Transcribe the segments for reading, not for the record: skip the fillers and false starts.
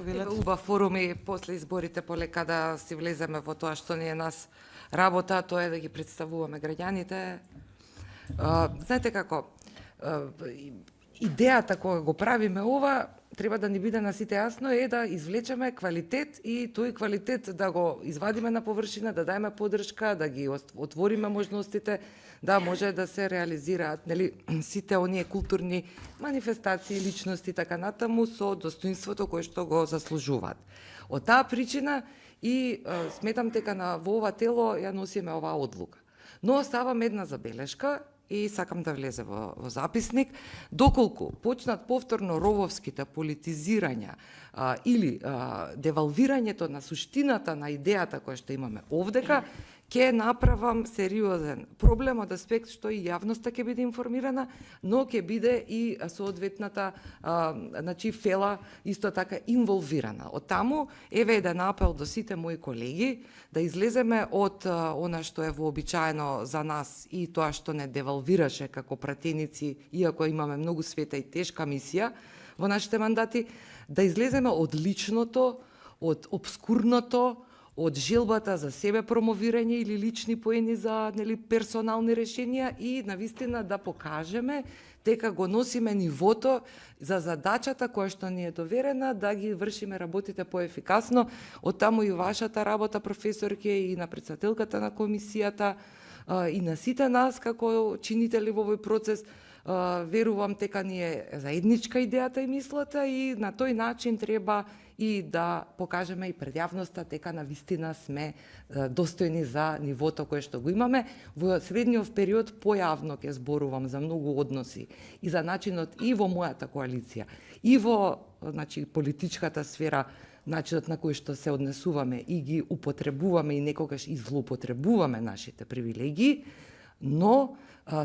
велат. Убав форум и после изборите полека да си влеземе во тоа што не е нас работа, тоа е да ги представуваме граѓаните. Знаете како, идејата кога го правиме ова, треба да ни биде на сите јасно, е да извлечеме квалитет и тој квалитет да го извадиме на површина, да даеме поддршка, да ги отвориме можностите, да може да се реализираат, нели, сите оние културни манифестации, личности, така натаму, со достоинството кое што го заслужуваат. Од таа причина и сметам дека во ова тело ја носиме оваа одлука. Но оставам една забелешка и сакам да влезе во записник, доколку почнат повторно рововските политизирања или девалвирањето на суштината на идејата која што имаме овдека, ќе направам сериозен проблем од аспект што и јавноста ќе биде информирана, но ќе биде и соодветната фела исто така инволвирана. Од таму еве еден апел до сите мои колеги да излеземе од она што е вообичаено за нас и тоа што не девалвираше како пратеници, иако имаме многу света и тешка мисија во нашите мандати, да излеземе од личното, од обскурното, од желбата за себе промовирање или лични поени за персонални решенија и навистина да покажеме дека го носиме нивото за задачата која што ни е доверена да ги вршиме работите поефикасно. Од таму и вашата работа, професорке, и на председателката на комисијата, и на сите нас како чинители во овој процес. Верувам дека ни е заедничка идејата и мислата и на тој начин треба и да покажеме и пред јавноста дека навистина сме достојни за нивото кое што го имаме. Во средниот период појавно ќе зборувам за многу односи и за начинот и во мојата коалиција, и во политичката сфера, начинот на кој што се однесуваме и ги употребуваме и некогаш и злоупотребуваме нашите привилегии, но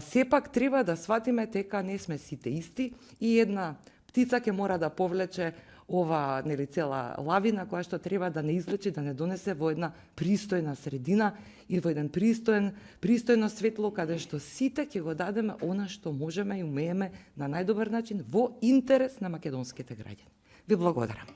сепак треба да сватиме дека не сме сите исти и една птица ќе мора да повлече ова цела лавина која што треба да не извлече, да не донесе во една пристојна средина и во еден пристојно светло каде што сите ќе го дадеме она што можеме и умееме на најдобар начин во интерес на македонските граѓани. Ви благодарам.